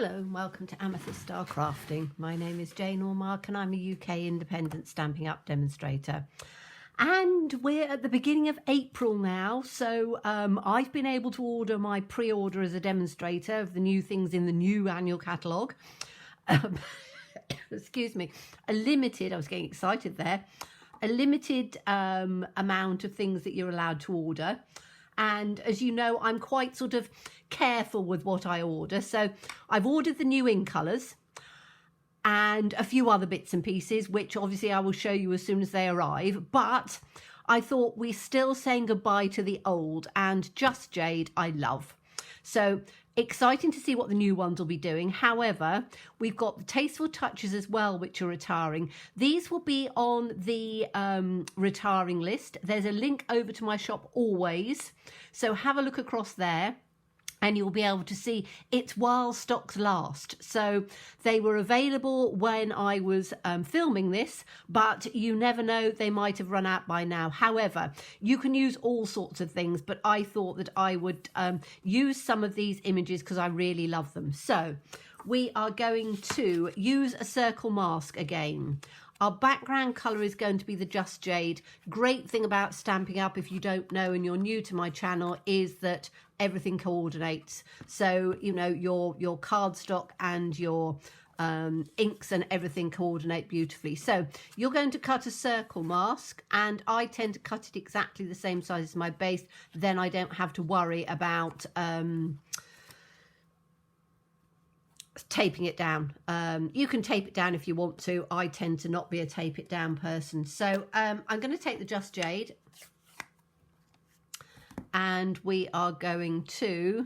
Hello and welcome to Amethyst Star Crafting. My name is Jane Ormark and I'm a UK independent Stampin' Up demonstrator. And we're at the beginning of April now, so I've been able to order my pre-order as a demonstrator of the new things in the new annual catalogue. Excuse me, I was getting excited there, a limited amount of things that you're allowed to order. And as you know, I'm quite sort of careful with what I order. So I've ordered the new in colours and a few other bits and pieces, which obviously I will show you as soon as they arrive. But I thought we're still saying goodbye to the old, and Just Jade I love. So exciting to see what the new ones will be doing. However, we've got the Tasteful Touches as well, which are retiring. These will be on the retiring list. There's a link over to my shop always, so have a look across there and you'll be able to see it's while stocks last. So they were available when I was filming this, but you never know, they might have run out by now. However, you can use all sorts of things, but I thought that I would use some of these images because I really love them. So we are going to use a circle mask again. Our background colour is going to be the Just Jade. Great thing about Stampin' Up, if you don't know and you're new to my channel, is that everything coordinates. So, you know, your cardstock and your inks and everything coordinate beautifully. So you're going to cut a circle mask, and I tend to cut it exactly the same size as my base. Then I don't have to worry about taping it down. You can tape it down if you want to. I tend to not be a tape it down person. So I'm going to take the Just Jade, and we are going to,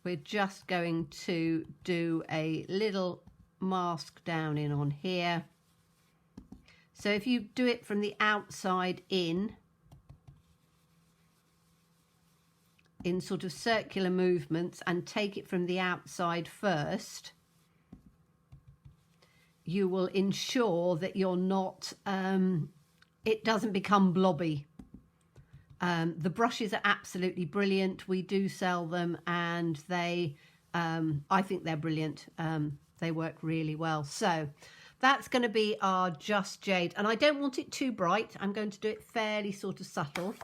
we're just going to do a little mask down in on here. So if you do it from the outside in sort of circular movements and take it from the outside first, you will ensure that you're not, it doesn't become blobby. The brushes are absolutely brilliant. We do sell them, and they, I think they're brilliant. They work really well. So that's going to be our Just Jade, and I don't want it too bright. I'm going to do it fairly sort of subtle.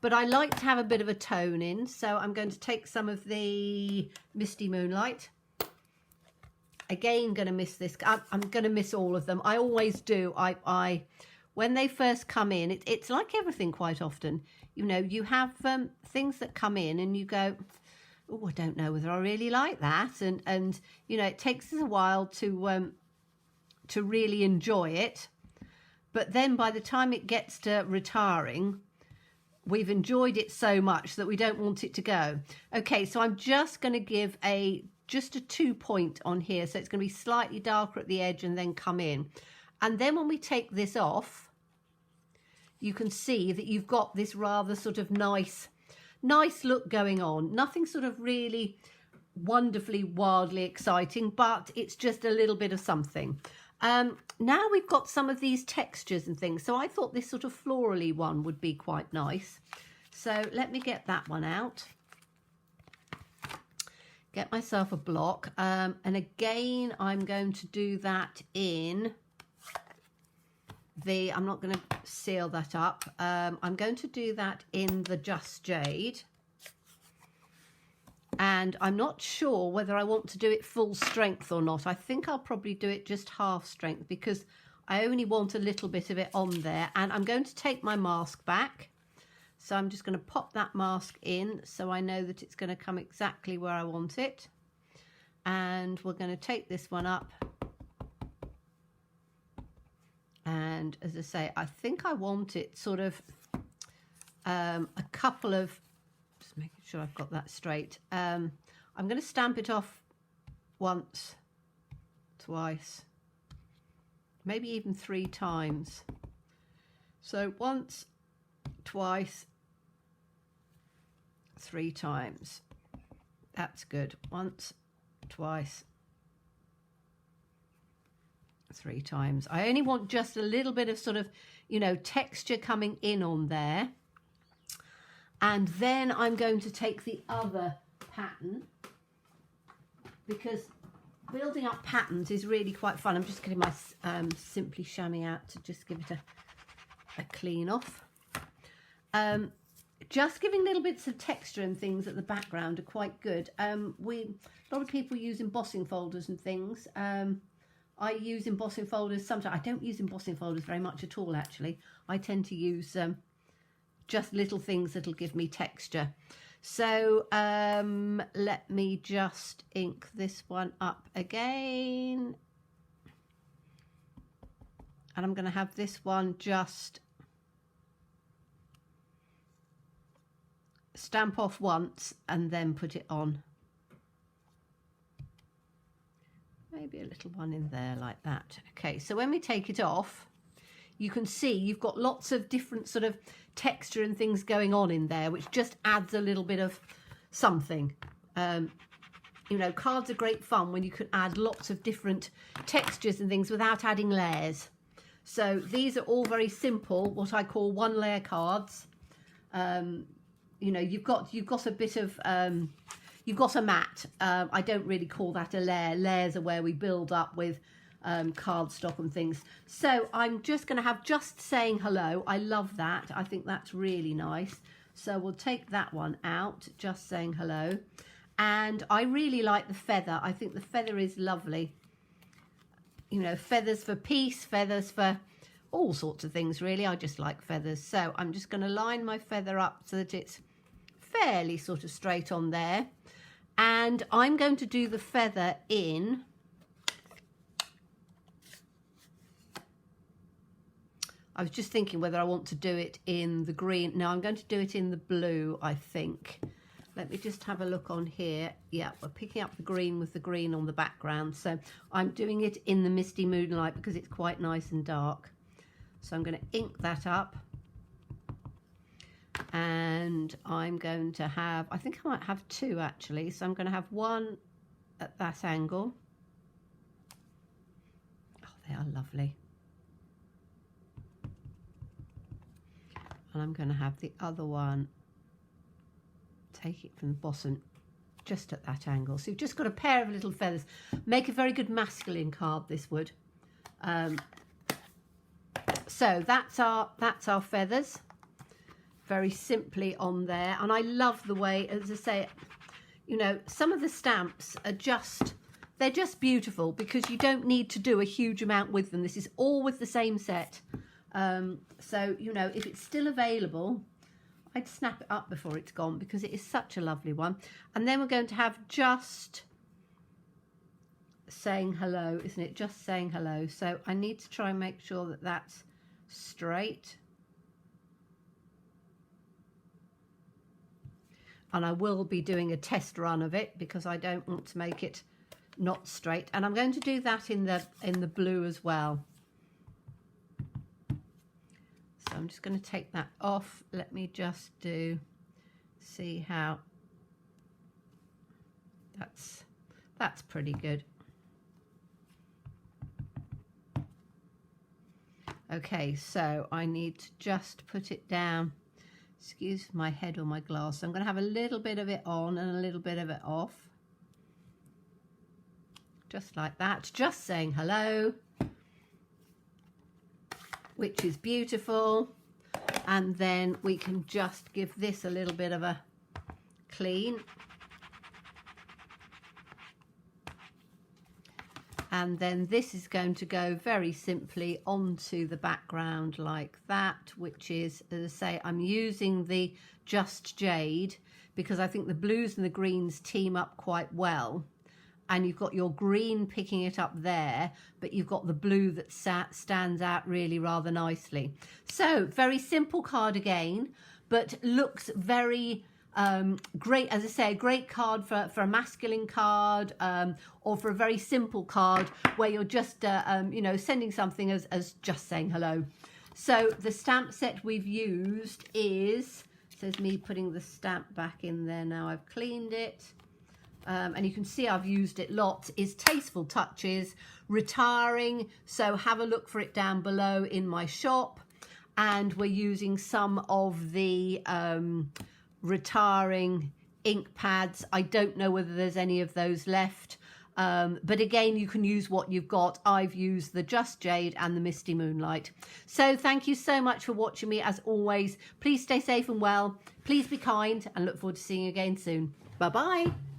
But I like to have a bit of a tone in, so I'm going to take some of the Misty Moonlight. Again, going to miss this. I'm going to miss all of them. I always do. When they first come in, it's like everything quite often. You know, you have things that come in and you go, oh, I don't know whether I really like that. And you know, it takes us a while to really enjoy it. But then by the time it gets to retiring, we've enjoyed it so much that we don't want it to go. Okay, so I'm just going to give just a 2 point on here. So it's going to be slightly darker at the edge and then come in. And then when we take this off, you can see that you've got this rather sort of nice look going on. Nothing sort of really wonderfully, wildly exciting, but it's just a little bit of something. Now we've got some of these textures and things, so I thought this sort of florally one would be quite nice. So let me get that one out. Get myself a block, and again I'm going to do that in the, I'm not going to seal that up, I'm going to do that in the Just Jade. And I'm not sure whether I want to do it full strength or not. I think I'll probably do it just half strength because I only want a little bit of it on there. And I'm going to take my mask back. So I'm just going to pop that mask in so I know that it's going to come exactly where I want it. And we're going to take this one up. And as I say, I think I want it sort of a couple of, just making sure I've got that straight. I'm going to stamp it off once, twice, maybe even 3 times. So once, twice, 3 times. That's good. Once, twice, 3 times. I only want just a little bit of sort of, you know, texture coming in on there. And then I'm going to take the other pattern, because building up patterns is really quite fun. I'm just getting my Simply Chamois out to just give it a clean off. Just giving little bits of texture and things at the background are quite good. A lot of people use embossing folders and things. I use embossing folders sometimes. I don't use embossing folders very much at all, actually. I tend to use just little things that'll give me texture. So let me just ink this one up again. And I'm going to have this one just stamp off once and then put it on. Maybe a little one in there like that. Okay, so when we take it off, you can see you've got lots of different sort of texture and things going on in there, which just adds a little bit of something. You know, cards are great fun when you can add lots of different textures and things without adding layers. So these are all very simple, what I call one layer cards. You know, you've got a bit of you've got a mat. I don't really call that a layer. Layers are where we build up with cardstock and things. So I'm just going to have Just Saying Hello. I love that. I think that's really nice. So we'll take that one out, Just Saying Hello. And I really like the feather. I think the feather is lovely. You know, feathers for peace, feathers for all sorts of things, really. I just like feathers. So I'm just going to line my feather up so that it's fairly sort of straight on there. And I'm going to do the feather in I was just thinking whether I want to do it in the green. No, I'm going to do it in the blue, I think. Let me just have a look on here. Yeah, we're picking up the green with the green on the background. So I'm doing it in the Misty Moonlight because it's quite nice and dark. So I'm going to ink that up. And I'm going to have, I think I might have two actually. So I'm going to have one at that angle. Oh, they are lovely. And I'm going to have the other one, take it from the bottom, just at that angle. So you've just got a pair of little feathers. Make a very good masculine card, this would. So that's our feathers, very simply on there. And I love the way, as I say, you know, some of the stamps are just, they're just beautiful because you don't need to do a huge amount with them. This is all with the same set. So, you know, if it's still available, I'd snap it up before it's gone because it is such a lovely one. And then we're going to have Just Saying Hello, isn't it? Just Saying Hello. So I need to try and make sure that that's straight. And I will be doing a test run of it because I don't want to make it not straight. And I'm going to do that in the blue as well. So I'm just going to take that off. Let me just see how that's pretty good. Okay, so I need to just put it down. Excuse my head or my glass. So I'm going to have a little bit of it on and a little bit of it off. Just like that. Just Saying Hello, which is beautiful. And then we can just give this a little bit of a clean. And then this is going to go very simply onto the background like that, which is, as I say, I'm using the Just Jade because I think the blues and the greens team up quite well. And you've got your green picking it up there, but you've got the blue that stands out really rather nicely. So very simple card again, but looks very great. As I say, a great card for a masculine card or for a very simple card where you're just, you know, sending something as just saying hello. So the stamp set we've used is, says me putting the stamp back in there now I've cleaned it. And you can see I've used it lots, is Tasteful Touches, Retiring. So have a look for it down below in my shop. And we're using some of the retiring ink pads. I don't know whether there's any of those left. But again, you can use what you've got. I've used the Just Jade and the Misty Moonlight. So thank you so much for watching me. As always, please stay safe and well. Please be kind, and look forward to seeing you again soon. Bye-bye.